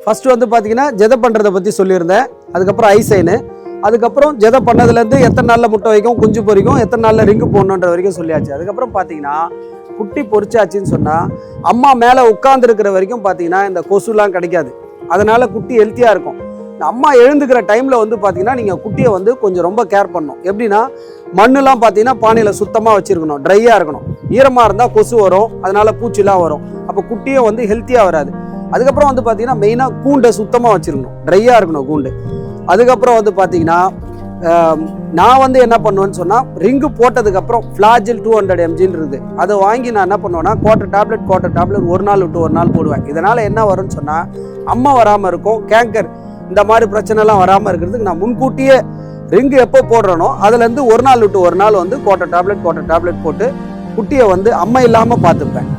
First வந்து பார்த்தீங்கன்னா ஜெதை பண்ணுறதை பற்றி சொல்லியிருந்தேன். அதுக்கப்புறம் ஐசைனு, அதுக்கப்புறம் ஜெதை பண்ணதுலேருந்து எத்தனை நாளில் முட்டை வைக்கும், குஞ்சு பொரிக்கும், எத்தனை நாளில் ரிங்கு போடணுன்ற வரைக்கும் சொல்லியாச்சு. அதுக்கப்புறம் பார்த்தீங்கன்னா குட்டி பொரிச்சாச்சின்னு சொன்னால் அம்மா மேலே உட்காந்துருக்கிற வரைக்கும் பார்த்தீங்கன்னா இந்த கொசுலாம் கிடைக்காது. அதனால் குட்டி ஹெல்த்தியாக இருக்கும். இந்த அம்மா எழுந்துக்கிற டைமில் வந்து பார்த்தீங்கன்னா நீங்கள் குட்டியை வந்து கொஞ்சம் ரொம்ப கேர் பண்ணணும். எப்படின்னா மண்ணுலாம் பார்த்தீங்கன்னா பானையில் சுத்தமாக வச்சுருக்கணும், ட்ரையாக இருக்கணும். ஈரமாக இருந்தால் கொசு வரும், அதனால் பூச்சிலாம் வரும். அப்போ குட்டியை வந்து ஹெல்த்தியாக வராது. அதுக்கப்புறம் வந்து பார்த்தீங்கன்னா மெயினாக கூண்டை சுத்தமாக வச்சுருக்கணும், ட்ரையாக இருக்கணும் கூண்டு. அதுக்கப்புறம் வந்து பார்த்தீங்கன்னா நான் வந்து என்ன பண்ணுவேன்னு சொன்னால் ரிங்கு போட்டதுக்கப்புறம் ஃப்ளாஜில் 200 mgன்னு இருக்குது. அதை வாங்கி நான் என்ன பண்ணுவேன்னா குவார்ட்டர் டேப்லெட் ஒரு நாள் விட்டு ஒரு நாள் போடுவேன். இதனால் என்ன வரும்னு சொன்னால் அம்மா வராமல் இருக்கும், கேங்கர் இந்த மாதிரி பிரச்சனைலாம் வராமல் இருக்கிறதுக்கு நான் முன்கூட்டியே ரிங்கு எப்போ போடுறனோ அதுலேருந்து ஒரு நாள் விட்டு ஒரு நாள் வந்து குவார்ட்டர் டேப்லெட் போட்டு குட்டியை வந்து அம்மா இல்லாமல் பார்த்துப்பேன்.